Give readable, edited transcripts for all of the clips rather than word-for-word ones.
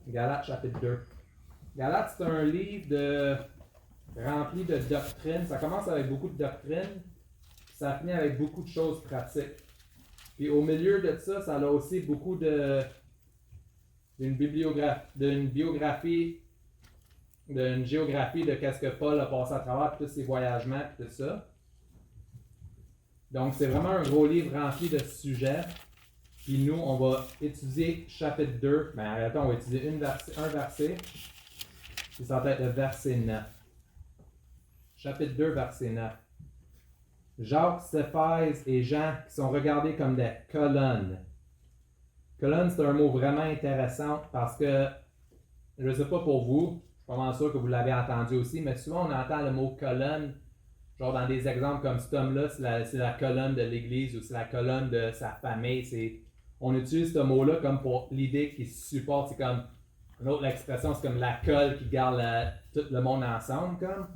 Galates chapitre 2. Galates, c'est un livre rempli de doctrines. Ça commence avec beaucoup de doctrines, ça finit avec beaucoup de choses pratiques. Puis au milieu de ça, ça a aussi beaucoup d'une biographie, d'une géographie de qu'est-ce que Paul a passé à travers, tous ses voyagements, et tout ça. Donc c'est vraiment un gros livre rempli de sujets. Puis nous, on va étudier chapitre 2. Mais arrêtons, on va étudier un verset. Puis ça va être le verset 9. Chapitre 2, verset 9. Jacques, Stéphane et Jean qui sont regardés comme des colonnes. Colonne, c'est un mot vraiment intéressant parce que, je ne sais pas pour vous, je suis pas mal sûr que vous l'avez entendu aussi, mais souvent on entend le mot colonne, genre dans des exemples comme cet homme-là, c'est la colonne de l'Église ou c'est la colonne de sa famille. On utilise ce mot-là comme pour l'idée qui supporte, c'est comme, une autre expression, c'est comme la colle qui garde tout le monde ensemble, comme.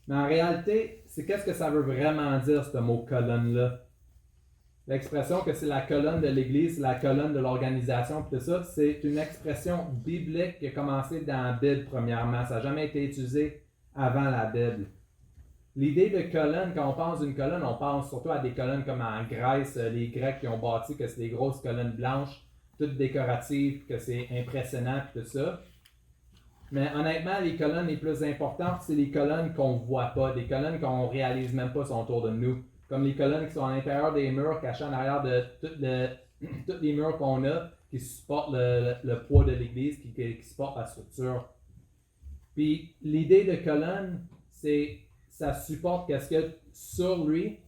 Mais en réalité, c'est qu'est-ce que ça veut vraiment dire, ce mot colonne-là? L'expression que c'est la colonne de l'Église, c'est la colonne de l'organisation, puis tout ça, c'est une expression biblique qui a commencé dans la Bible premièrement. Ça n'a jamais été utilisé avant la Bible. L'idée de colonne, quand on pense d'une colonne, on pense surtout à des colonnes comme en Grèce, les Grecs qui ont bâti, que c'est des grosses colonnes blanches, toutes décoratives, que c'est impressionnant, puis tout ça. Mais honnêtement, les colonnes les plus importantes, c'est les colonnes qu'on ne voit pas, des colonnes qu'on ne réalise même pas sont autour de nous. Comme les colonnes qui sont à l'intérieur des murs, cachées en arrière de tous les murs qu'on a, qui supportent le poids de l'Église, qui supportent la structure. Puis l'idée de colonne, c'est ça supporte qu'est-ce qu'il y a sur lui,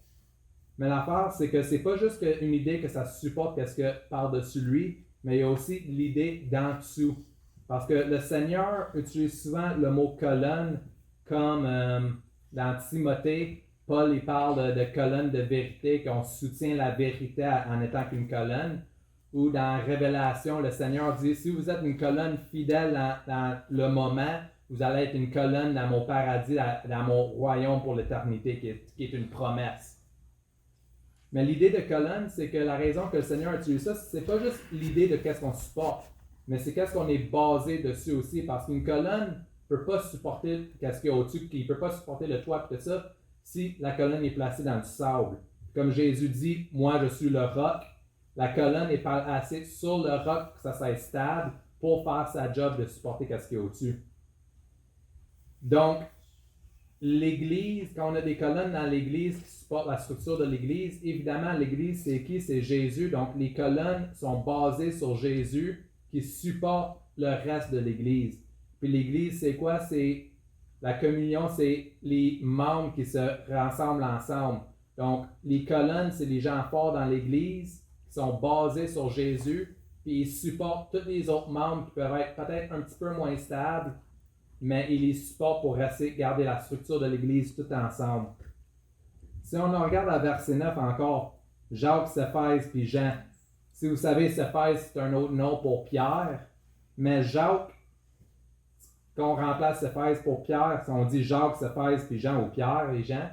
mais l'affaire, c'est que c'est pas juste une idée que ça supporte qu'est-ce qu'il y a par-dessus lui, mais il y a aussi l'idée d'en dessous. Parce que le Seigneur utilise souvent le mot colonne comme dans Timothée, Paul il parle de colonne de vérité, qu'on soutient la vérité en étant qu'une colonne. Ou dans Révélation, le Seigneur dit, si vous êtes une colonne fidèle dans le moment, vous allez être une colonne dans mon paradis, dans mon royaume pour l'éternité, qui est une promesse. Mais l'idée de colonne, c'est que la raison que le Seigneur utilise ça, c'est pas juste l'idée de qu'est-ce qu'on supporte, mais c'est qu'est-ce qu'on est basé dessus aussi, parce qu'une colonne ne peut pas supporter qu'est-ce qu'il y a au-dessus, qui ne peut pas supporter le toit et tout ça, si la colonne est placée dans du sable. Comme Jésus dit, moi je suis le roc, la colonne est placée sur le roc pour que ça soit stable, pour faire sa job de supporter qu'est-ce qu'il y a au-dessus. Donc, l'Église, quand on a des colonnes dans l'Église qui supportent la structure de l'Église, évidemment, l'Église, c'est qui? C'est Jésus. Donc, les colonnes sont basées sur Jésus qui supporte le reste de l'Église. Puis l'Église, c'est quoi? C'est la communion, c'est les membres qui se rassemblent ensemble. Donc, les colonnes, c'est les gens forts dans l'Église qui sont basés sur Jésus, puis ils supportent tous les autres membres qui peuvent être peut-être un petit peu moins stables, mais ils les supportent pour garder la structure de l'Église tout ensemble. Si on regarde la verset 9 encore, Jacques, Séphèse puis Jean. Si vous savez, Séphèse, c'est un autre nom pour Pierre, mais Jacques, quand on remplace Séphèse pour Pierre, si on dit Jacques, Séphèse puis Jean ou Pierre et Jean,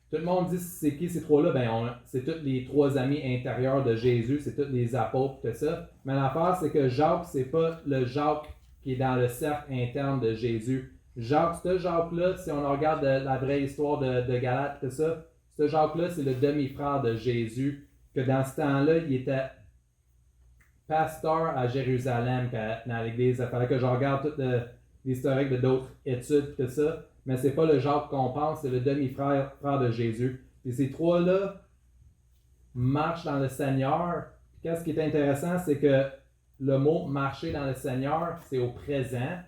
tout le monde dit c'est qui ces trois-là? C'est tous les trois amis intérieurs de Jésus, c'est tous les apôtres, tout ça. Mais l'affaire, c'est que Jacques, c'est pas le Jacques qui est dans le cercle interne de Jésus. Jacques, ce Jacques-là, si on regarde la vraie histoire de Galates, tout ça, ce Jacques-là, c'est le demi-frère de Jésus, que dans ce temps-là, il était pasteur à Jérusalem dans l'église. Il fallait que je regarde tout l'historique de d'autres études, tout ça, mais c'est pas le Jacques qu'on pense, c'est le demi-frère de Jésus. Et ces trois-là marchent dans le Seigneur. Qu'est-ce qui est intéressant, c'est que le mot marcher dans le Seigneur, c'est au présent.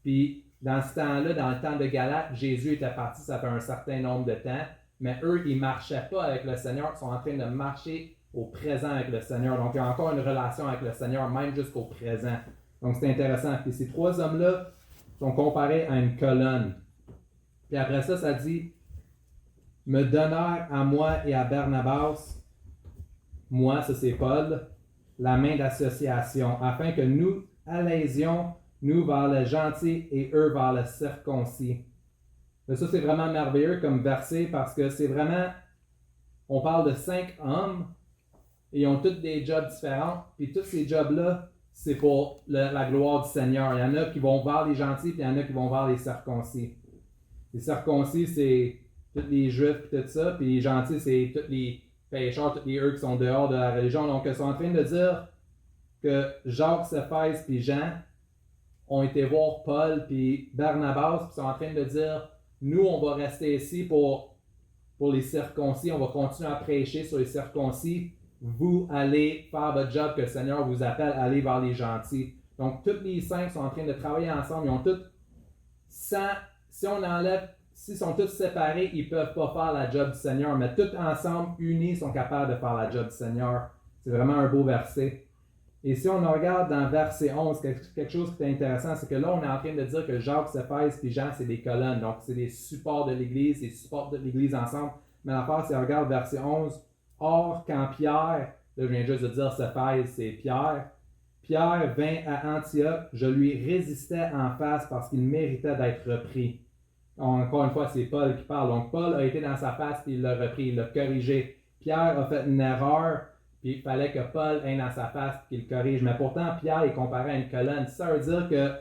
Puis dans ce temps-là, dans le temps de Galates, Jésus était parti, ça fait un certain nombre de temps, mais eux, ils ne marchaient pas avec le Seigneur, ils sont en train de marcher au présent avec le Seigneur. Donc, il y a encore une relation avec le Seigneur, même jusqu'au présent. Donc, c'est intéressant. Puis ces trois hommes-là sont comparés à une colonne. Puis après ça, ça dit « Me donnèrent à moi et à Barnabas, moi, ça c'est Paul, la main d'association, afin que nous allésions, nous vers le gentil et eux vers le circoncis. » Ça, c'est vraiment merveilleux comme verset parce que c'est vraiment, on parle de 5 hommes et ils ont tous des jobs différents. Puis tous ces jobs-là, c'est pour la gloire du Seigneur. Il y en a qui vont vers les gentils, puis il y en a qui vont vers les circoncis. Les circoncis, c'est tous les juifs et tout ça, puis les gentils, c'est tous les pécheurs, tous les eux qui sont dehors de la religion. Donc, ils sont en train de dire que Jacques, Céphase puis Jean ont été voir Paul puis Barnabas, puis sont en train de dire, nous, on va rester ici pour les circoncis, on va continuer à prêcher sur les circoncis. Vous allez faire votre job que le Seigneur vous appelle, aller vers les gentils. Donc, tous les cinq sont en train de travailler ensemble. Ils ont tous, si on enlève, s'ils sont tous séparés, ils ne peuvent pas faire la job du Seigneur, mais tous ensemble, unis, sont capables de faire la job du Seigneur. C'est vraiment un beau verset. Et si on regarde dans verset 11, quelque chose qui est intéressant, c'est que là, on est en train de dire que Jacques, Céphase et Jean, c'est des colonnes. Donc, c'est des supports de l'Église, ils supportent de l'Église ensemble. Mais l'affaire, c'est, regarde verset 11. Or, quand Pierre, là, je viens juste de dire Céphase, c'est Pierre. Pierre vint à Antioche, je lui résistais en face parce qu'il méritait d'être repris. Encore une fois, c'est Paul qui parle. Donc, Paul a été dans sa face et il l'a repris, il l'a corrigé. Pierre a fait une erreur. Puis il fallait que Paul aille dans sa face et qu'il corrige. Mais pourtant, Pierre est comparé à une colonne. Ça veut dire que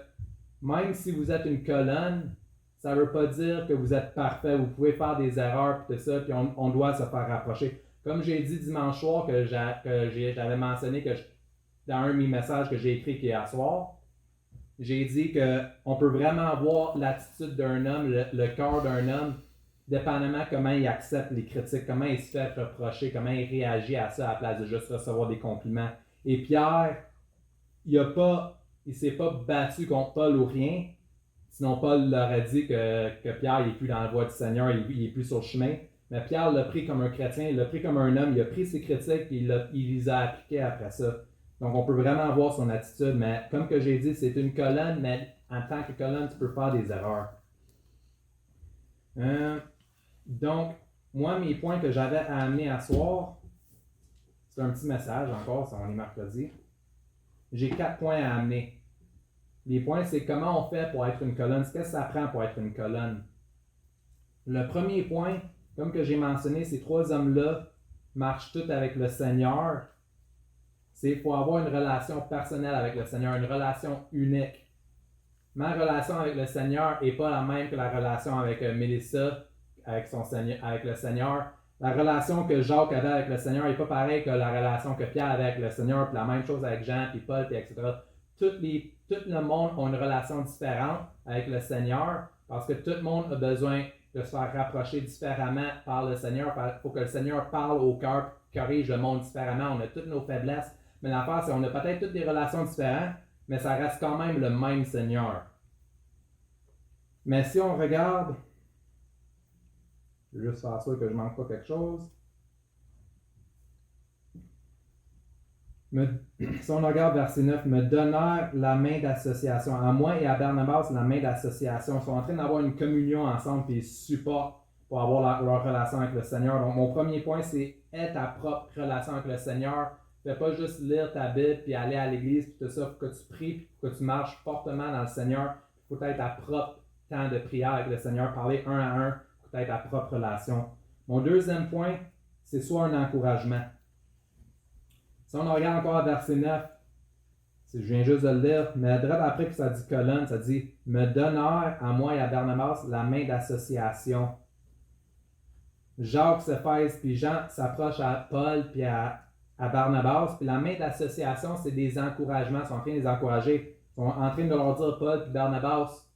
même si vous êtes une colonne, ça ne veut pas dire que vous êtes parfait. Vous pouvez faire des erreurs et tout ça, puis on doit se faire rapprocher. Comme j'ai dit dimanche soir, que j'avais mentionné dans un de mes messages que j'ai écrit hier soir, j'ai dit qu'on peut vraiment voir l'attitude d'un homme, le cœur d'un homme, dépendamment comment il accepte les critiques, comment il se fait reprocher, comment il réagit à ça à la place de juste recevoir des compliments. Et Pierre, il ne s'est pas battu contre Paul ou rien, sinon Paul leur a dit que Pierre n'est plus dans la voie du Seigneur, il n'est plus sur le chemin. Mais Pierre l'a pris comme un chrétien, il l'a pris comme un homme, il a pris ses critiques et il les a appliquées après ça. Donc on peut vraiment voir son attitude, mais comme que j'ai dit, c'est une colonne, mais en tant que colonne, tu peux faire des erreurs. Donc, moi, mes points que j'avais à amener à soir, c'est un petit message encore, on est mercredi. J'ai 4 points à amener. Les points, c'est comment on fait pour être une colonne. Qu'est-ce que ça prend pour être une colonne? Le premier point, comme que j'ai mentionné, ces 3 hommes-là marchent tous avec le Seigneur. C'est qu'il faut avoir une relation personnelle avec le Seigneur, une relation unique. Ma relation avec le Seigneur n'est pas la même que la relation avec Mélissa, avec le Seigneur. La relation que Jacques avait avec le Seigneur n'est pas pareille que la relation que Pierre avait avec le Seigneur, puis la même chose avec Jean, puis Paul, puis etc. Tout le monde a une relation différente avec le Seigneur parce que tout le monde a besoin de se faire rapprocher différemment par le Seigneur. Il faut que le Seigneur parle au cœur, corrige le monde différemment. On a toutes nos faiblesses, mais l'affaire, c'est qu'on a peut-être toutes des relations différentes, mais ça reste quand même le même Seigneur. Mais si on regarde, je vais juste faire sûr que je ne manque pas quelque chose. Si on regarde verset 9, me donnèrent la main d'association. À moi et à Barnabas, la main d'association. Ils sont en train d'avoir une communion ensemble et ils se supportent pour avoir leur relation avec le Seigneur. Donc, mon premier point, c'est aie ta propre relation avec le Seigneur. Fais pas juste lire ta Bible puis aller à l'église puis tout ça. Il faut que tu pries puis que tu marches fortement dans le Seigneur. Il faut être ta propre temps de prière avec le Seigneur, parler un à un, pour être ta propre relation. Mon deuxième point, c'est soit un encouragement. Si on regarde encore verset 9, je viens juste de le lire, mais après que ça dit colonne, ça dit « Me donnèrent à moi et à Barnabas la main d'association ». Jacques, Céphase puis Jean s'approchent à Paul puis à Barnabas, puis la main d'association, c'est des encouragements, ils sont en train de les encourager. Ils sont en train de leur dire, Paul puis Barnabas,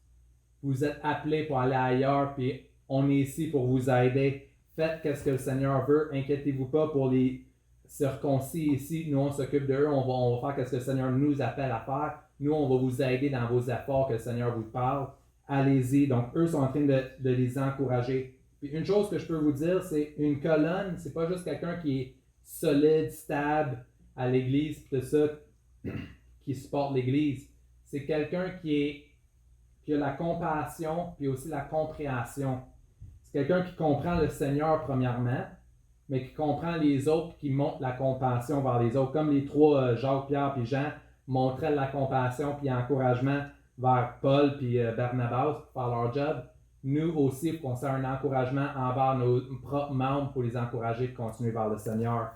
vous êtes appelés pour aller ailleurs, puis on est ici pour vous aider. Faites ce que le Seigneur veut, inquiétez-vous pas pour les circoncis ici, nous on s'occupe d'eux, on va faire ce que le Seigneur nous appelle à faire. Nous, on va vous aider dans vos efforts que le Seigneur vous parle. Allez-y. Donc, eux sont en train de les encourager. Puis une chose que je peux vous dire, c'est une colonne, c'est pas juste quelqu'un qui est solide, stable à l'église, tout ça, qui supporte l'église. C'est quelqu'un qui a la compassion, puis aussi la compréhension. C'est quelqu'un qui comprend le Seigneur premièrement, mais qui comprend les autres, qui montre la compassion vers les autres. Comme les 3, Jacques, Pierre puis Jean, montraient la compassion puis l'encouragement vers Paul puis Barnabas pour faire leur job. Nous aussi, il faut qu'on ait un encouragement envers nos propres membres pour les encourager de continuer vers le Seigneur.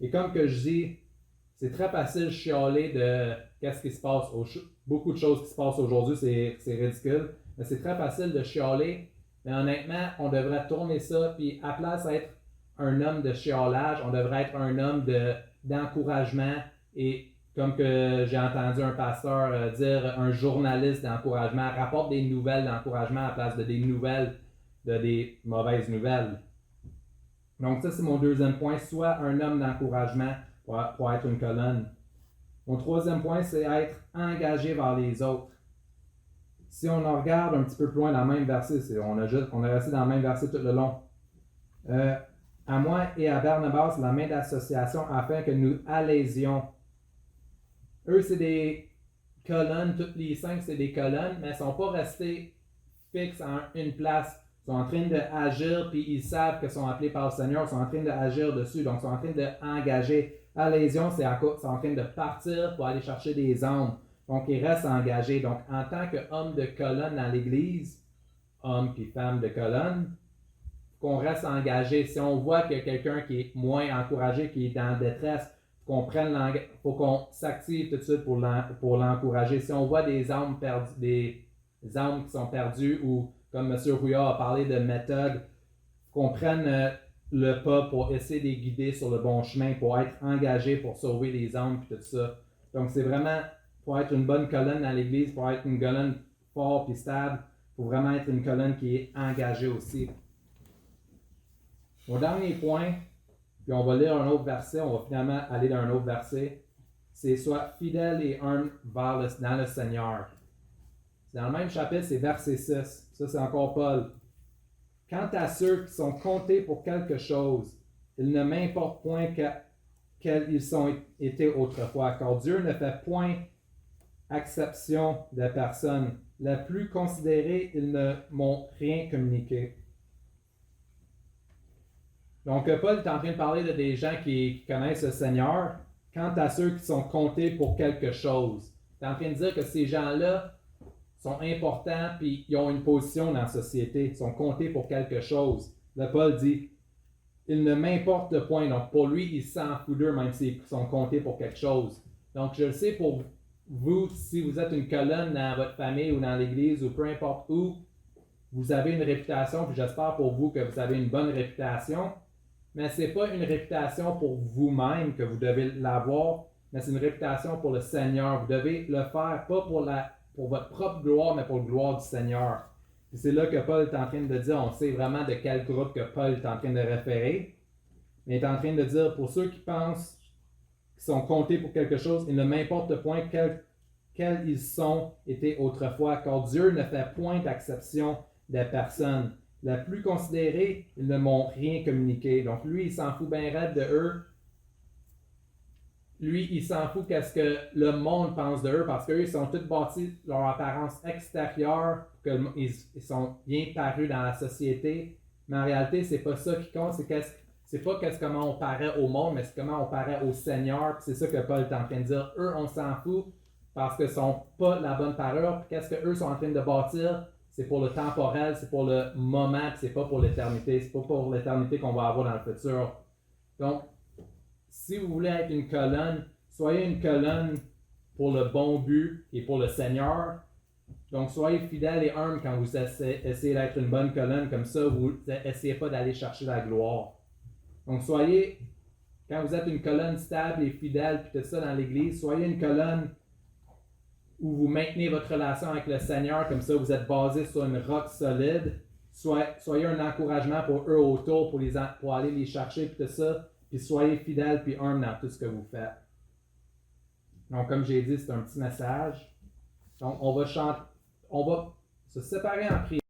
Et comme que je dis, c'est très facile de chialer de qu'est-ce qui se passe. Beaucoup de choses qui se passent aujourd'hui, c'est ridicule. Mais c'est très facile de chialer. Mais honnêtement, on devrait tourner ça. Puis à place d'être un homme de chialage, on devrait être un homme d'encouragement. Et comme que j'ai entendu un pasteur dire, un journaliste d'encouragement, rapporte des nouvelles d'encouragement à la place de des nouvelles, de des mauvaises nouvelles. Donc ça, c'est mon deuxième point. Sois un homme d'encouragement pour être une colonne. Mon troisième point, c'est être engagé vers les autres. Si on en regarde un petit peu plus loin dans le même verset, on est resté dans le même verset tout le long. À moi et à Barnabas, la main d'association, afin que nous allésions. Eux, c'est des colonnes, toutes les 5, c'est des colonnes, mais ils ne sont pas restés fixes en une place. Ils sont en train d'agir, puis ils savent qu'ils sont appelés par le Seigneur, ils sont en train d'agir dessus, donc ils sont en train d'engager. Allésion, c'est en train de partir pour aller chercher des âmes. Donc, ils restent engagés. Donc, en tant qu'homme de colonne dans l'Église, homme puis femme de colonne, qu'on reste engagé. Si on voit qu'il y a quelqu'un qui est moins encouragé, qui est dans détresse, il faut qu'on s'active tout de suite pour l'encourager. Si on voit des âmes perdues, des âmes qui sont perdues, ou comme M. Rouillard a parlé de méthode, qu'on prenne le pas pour essayer de les guider sur le bon chemin, pour être engagé, pour sauver les âmes et tout ça. Donc, c'est vraiment pour être une bonne colonne dans l'Église, pour être une colonne forte et stable, il faut vraiment être une colonne qui est engagée aussi. Mon dernier point, puis on va lire un autre verset, on va finalement aller dans un autre verset, c'est soit fidèle et humble dans le Seigneur. C'est dans le même chapitre, c'est verset 6. Ça, c'est encore Paul. Quant à ceux qui sont comptés pour quelque chose, il ne m'importe point quels ils ont été autrefois, car Dieu ne fait point exception de personne. La plus considérée, ils ne m'ont rien communiqué. Donc, Paul est en train de parler de des gens qui connaissent le Seigneur. Quant à ceux qui sont comptés pour quelque chose, il est en train de dire que ces gens-là sont importants puis ils ont une position dans la société, ils sont comptés pour quelque chose. Là, Paul dit, il ne m'importe point. Donc, pour lui, il s'en fout d'eux, même s'ils sont comptés pour quelque chose. Donc, je le sais pour vous, si vous êtes une colonne dans votre famille ou dans l'église ou peu importe où, vous avez une réputation, puis j'espère pour vous que vous avez une bonne réputation, mais ce n'est pas une réputation pour vous-même que vous devez l'avoir, mais c'est une réputation pour le Seigneur. Vous devez le faire pas pour votre propre gloire, mais pour la gloire du Seigneur. Puis c'est là que Paul est en train de dire, on sait vraiment de quel groupe que Paul est en train de référer, mais il est en train de dire, pour ceux qui pensent qu'ils sont comptés pour quelque chose, il ne m'importe point quels ils sont été autrefois, car Dieu ne fait point d'exception des personnes. La plus considérée, ils ne m'ont rien communiqué. Donc lui, il s'en fout bien raide de eux. Lui, il s'en fout qu'est-ce que le monde pense de eux, parce qu'eux, ils sont tous bâtis leur apparence extérieure, qu'ils sont bien parus dans la société. Mais en réalité, c'est pas ça qui compte, c'est pas comment on paraît au monde, mais c'est comment on paraît au Seigneur. Puis c'est ça que Paul est en train de dire. Eux, on s'en fout parce qu'ils sont pas la bonne parole. Puis qu'est-ce qu'eux sont en train de bâtir? C'est pour le temporel, c'est pour le moment, puis c'est pas pour l'éternité. C'est pas pour l'éternité qu'on va avoir dans le futur. Donc, si vous voulez être une colonne, soyez une colonne pour le bon but et pour le Seigneur. Donc, soyez fidèles et humbles quand vous essayez d'être une bonne colonne. Comme ça, vous n'essayez pas d'aller chercher la gloire. Donc, quand vous êtes une colonne stable et fidèle, puis tout ça dans l'Église, soyez une colonne où vous maintenez votre relation avec le Seigneur. Comme ça, vous êtes basé sur une roc solide. Soyez un encouragement pour eux autour, pour aller les chercher, puis tout ça. Puis soyez fidèles puis humbles dans tout ce que vous faites. Donc, comme j'ai dit, c'est un petit message. Donc, on va se séparer en prière.